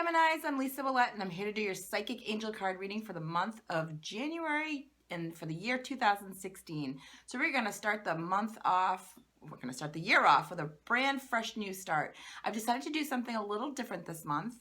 Geminis, I'm Lisa Ouellet, and I'm here to do your Psychic Angel card reading for the month of January and for the year 2016. So we're going to start the year off with a brand fresh new start. I've decided to do something a little different this month,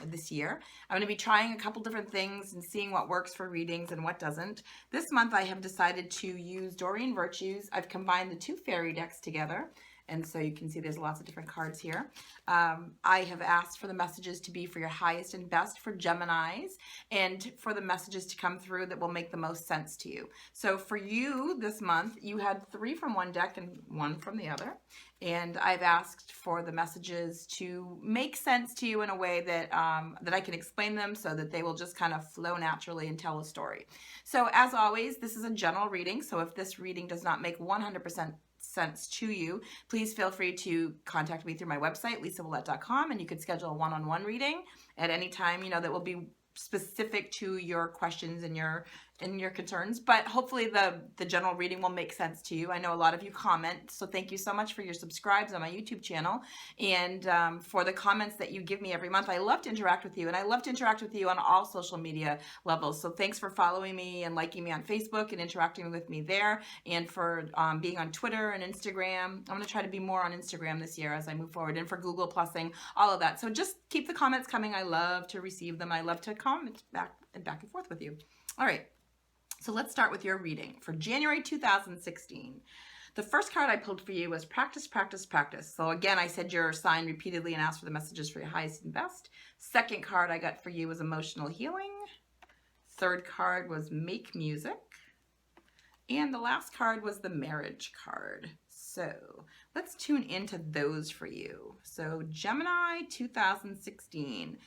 this year. I'm going to be trying a couple different things and seeing what works for readings and what doesn't. This month I have decided to use Doreen Virtues. I've combined the two fairy decks together. And so you can see there's lots of different cards here. I have asked for the messages to be for your highest and best for Geminis, and for the messages to come through that will make the most sense to you. So for you this month, you had 3 from one deck and 1 from the other. And I've asked for the messages to make sense to you in a way that, that I can explain them so that they will just kind of flow naturally and tell a story. So as always, this is a general reading. So if this reading does not make 100% sense to you, please feel free to contact me through my website, lisaouellet.com, and you could schedule a one-on-one reading at any time, that will be specific to your questions and your concerns. But hopefully the general reading will make sense to you. I know a lot of you comment, so thank you so much for your subscribes on my YouTube channel and for the comments that you give me every month. I love to interact with you, and I love to interact with you on all social media levels. So thanks for following me and liking me on Facebook and interacting with me there, and for being on Twitter and Instagram. I'm going to try to be more on Instagram this year as I move forward, and for Google Plusing, all of that. So just keep the comments coming. I love to receive them. I love to comment back and forth with you. All right. So let's start with your reading for January 2016. The first card I pulled for you was Practice, Practice, Practice. So again, I said your sign repeatedly and asked for the messages for your highest and best. Second card I got for you was Emotional Healing. Third card was Make Music. And the last card was the Marriage card. So let's tune into those for you. So Gemini 2016.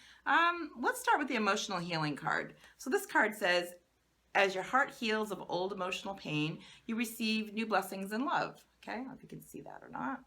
Let's start with the Emotional Healing card. So this card says, as your heart heals of old emotional pain, you receive new blessings and love. Okay, I don't know if you can see that or not.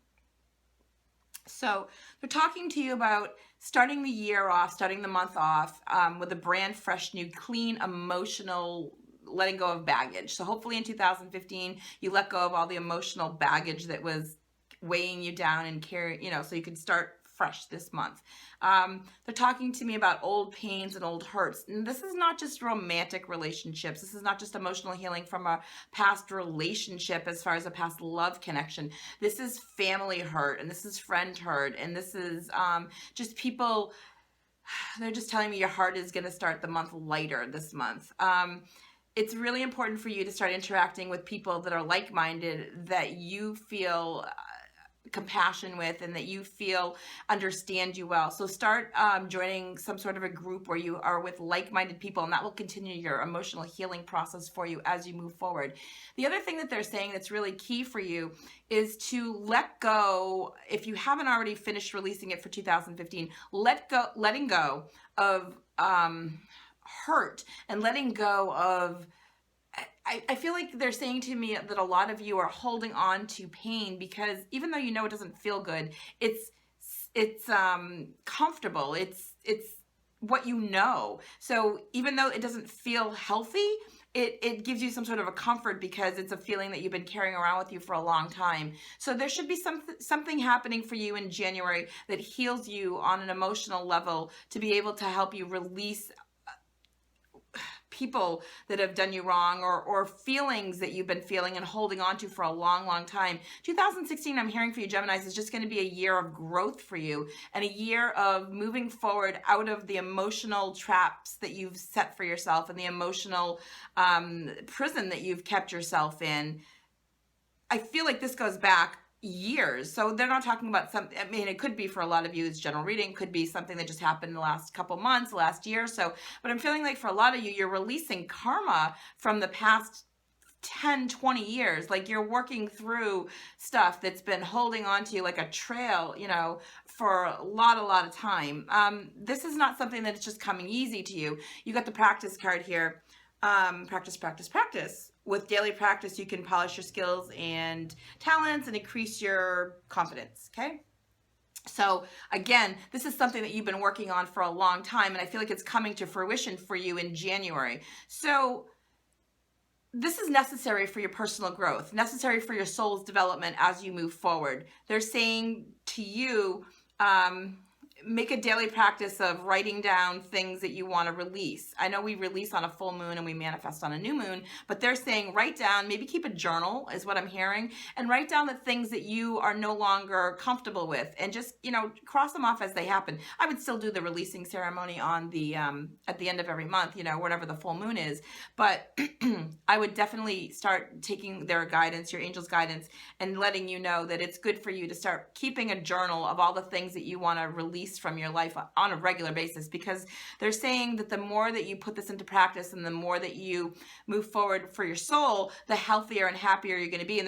So they're talking to you about starting the year off, starting the month off with a brand fresh, new, clean, emotional, letting go of baggage. So hopefully in 2015, you let go of all the emotional baggage that was weighing you down and carrying, so you could start fresh this month. They're talking to me about old pains and old hurts. And this is not just romantic relationships. This is not just emotional healing from a past relationship as far as a past love connection. This is family hurt, and this is friend hurt, and this is just people, they're just telling me your heart is going to start the month lighter this month. It's really important for you to start interacting with people that are like-minded, that you feel compassion with, and that you feel understand you well. So start joining some sort of a group where you are with like-minded people, and that will continue your emotional healing process for you as you move forward. The other thing that they're saying that's really key for you is to let go. If you haven't already finished releasing it for 2015, letting go of hurt, and letting go of, I feel like they're saying to me that a lot of you are holding on to pain because even though it doesn't feel good, it's comfortable. It's what you know. So even though it doesn't feel healthy, it gives you some sort of a comfort because it's a feeling that you've been carrying around with you for a long time. So there should be something happening for you in January that heals you on an emotional level to be able to help you release people that have done you wrong, or feelings that you've been feeling and holding on to for a long, long time. 2016, I'm hearing for you, Geminis, is just going to be a year of growth for you, and a year of moving forward out of the emotional traps that you've set for yourself and the emotional prison that you've kept yourself in. I feel like this goes back years. So they're not talking about it could be for a lot of you, it's general reading, could be something that just happened in the last couple months, last year or so. But I'm feeling like for a lot of you, you're releasing karma from the past 10, 20 years. Like you're working through stuff that's been holding on to you like a trail, for a lot of time. This is not something that's just coming easy to you. You got the Practice card here. Practice, practice, practice. With daily practice, you can polish your skills and talents and increase your confidence, okay? So again, this is something that you've been working on for a long time, and I feel like it's coming to fruition for you in January. So this is necessary for your personal growth, necessary for your soul's development as you move forward. They're saying to you, make a daily practice of writing down things that you want to release. I know we release on a full moon and we manifest on a new moon, but they're saying write down, maybe keep a journal is what I'm hearing, and write down the things that you are no longer comfortable with, and just, cross them off as they happen. I would still do the releasing ceremony on the at the end of every month, whatever the full moon is, but I would definitely start taking their guidance, your angel's guidance, and letting you know that it's good for you to start keeping a journal of all the things that you want to release from your life on a regular basis, because they're saying that the more that you put this into practice and the more that you move forward for your soul, the healthier and happier you're going to be. And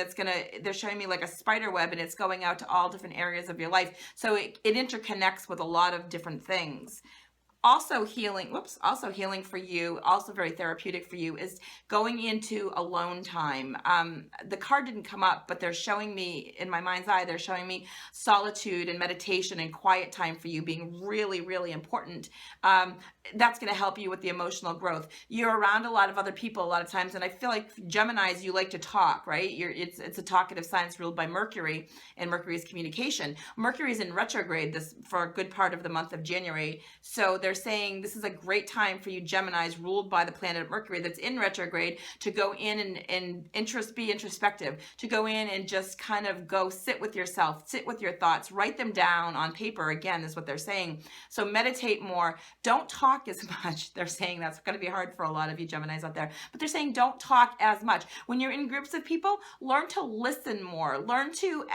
they're showing me like a spider web, and it's going out to all different areas of your life. So it interconnects with a lot of different things. Also healing for you, also very therapeutic for you, is going into alone time. The card didn't come up, but they're showing me, in my mind's eye, they're showing me solitude and meditation and quiet time for you being really, really important. That's going to help you with the emotional growth. You're around a lot of other people a lot of times, and I feel like Geminis, you like to talk, right? It's a talkative sign ruled by Mercury, and Mercury's communication. Mercury's in retrograde for a good part of the month of January, so they're saying this is a great time for you Geminis ruled by the planet Mercury that's in retrograde to go in and be introspective, to go in and just kind of go sit with yourself, sit with your thoughts, write them down on paper, again, is what they're saying. So meditate more, don't talk as much. They're saying that's going to be hard for a lot of you Geminis out there, but they're saying don't talk as much. When you're in groups of people, learn to listen more, learn to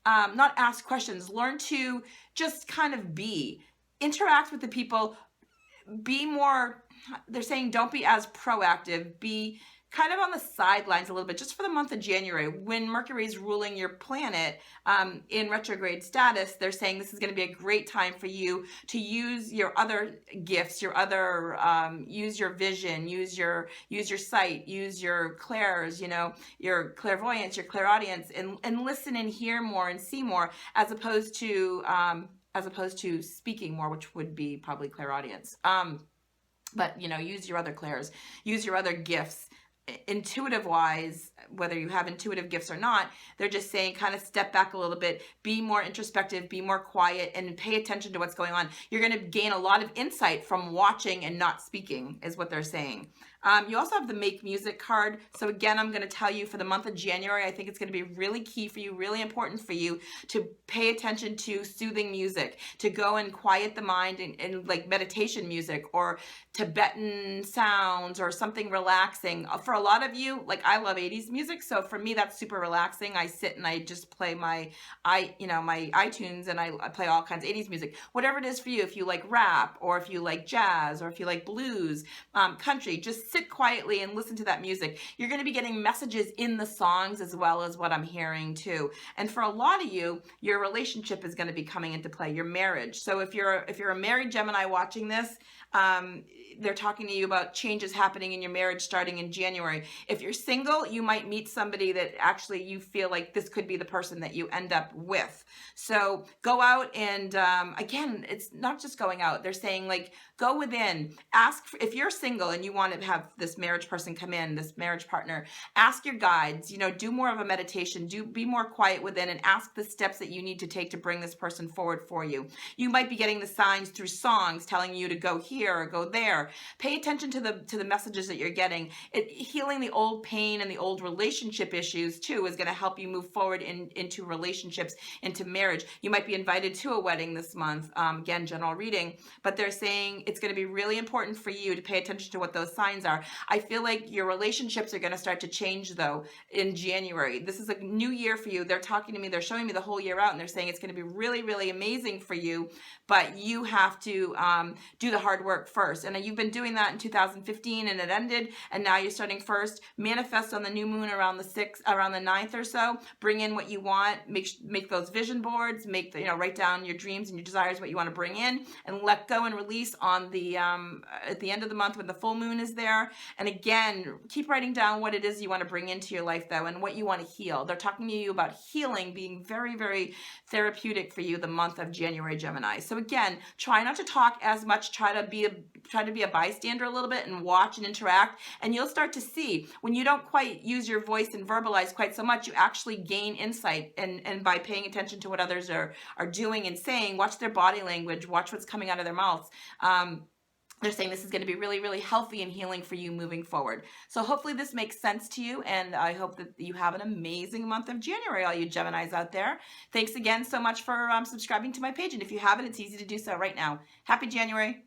not ask questions, learn to just kind of interact with the people, be more, they're saying don't be as proactive, be kind of on the sidelines a little bit, just for the month of January. When Mercury's ruling your planet in retrograde status, they're saying this is going to be a great time for you to use your other gifts, use your vision, use your sight, use your clairs, your clairvoyance, your clairaudience, and listen and hear more and see more, as opposed to speaking more, which would be probably clairaudience. But use your other clairs, use your other gifts. Intuitive wise, whether you have intuitive gifts or not, they're just saying kind of step back a little bit, be more introspective, be more quiet, and pay attention to what's going on. You're going to gain a lot of insight from watching and not speaking, is what they're saying. You also have the Make Music card. So again, I'm going to tell you for the month of January, I think it's going to be really key for you, really important for you to pay attention to soothing music, to go and quiet the mind and like meditation music or Tibetan sounds or something relaxing. For a lot of you, like I love 80s music. So for me, that's super relaxing. I sit and I just play my iTunes and I play all kinds of 80s music. Whatever it is for you, if you like rap or if you like jazz or if you like blues, country, just sit quietly and listen to that music. You're going to be getting messages in the songs as well as what I'm hearing too. And for a lot of you, your relationship is going to be coming into play, your marriage. So if you're a married Gemini watching this, they're talking to you about changes happening in your marriage starting in January. If you're single, you might meet somebody that actually you feel like this could be the person that you end up with. So go out and, again, it's not just going out. They're saying like, go within, ask if you're single and you want to have this marriage person come in, this marriage partner, ask your guides, do more of a meditation, be more quiet within and ask the steps that you need to take to bring this person forward for you. You might be getting the signs through songs telling you to go here or go there. Pay attention to the messages that you're getting. Healing the old pain and the old relationship issues too is going to help you move forward into relationships, into marriage. You might be invited to a wedding this month, again, general reading, but they're saying it's going to be really important for you to pay attention to what those signs are. I feel like your relationships are going to start to change though in January. This is a new year for you. They're talking to me, they're showing me the whole year out, and they're saying it's going to be really, really amazing for you, but you have to do the hard work first. And you've been doing that in 2015 and it ended, and now you're starting first. Manifest on the new moon around the 9th or so. Bring in what you want, make those vision boards, write down your dreams and your desires, what you want to bring in, and let go and release on the at the end of the month when the full moon is there. And again, keep writing down what it is you want to bring into your life though, and what you want to heal. They're talking to you about healing being very, very therapeutic for you the month of January, Gemini. So again, try not to talk as much, try to be try to be a bystander a little bit and watch and interact, and you'll start to see when you don't quite use your voice and verbalize quite so much, you actually gain insight, and by paying attention to what others are doing and saying, watch their body language, watch what's coming out of their mouths. They're saying this is going to be really, really healthy and healing for you moving forward. So hopefully this makes sense to you, and I hope that you have an amazing month of January, all you Geminis out there. Thanks again so much for subscribing to my page, and if you haven't, it's easy to do so right now. Happy January.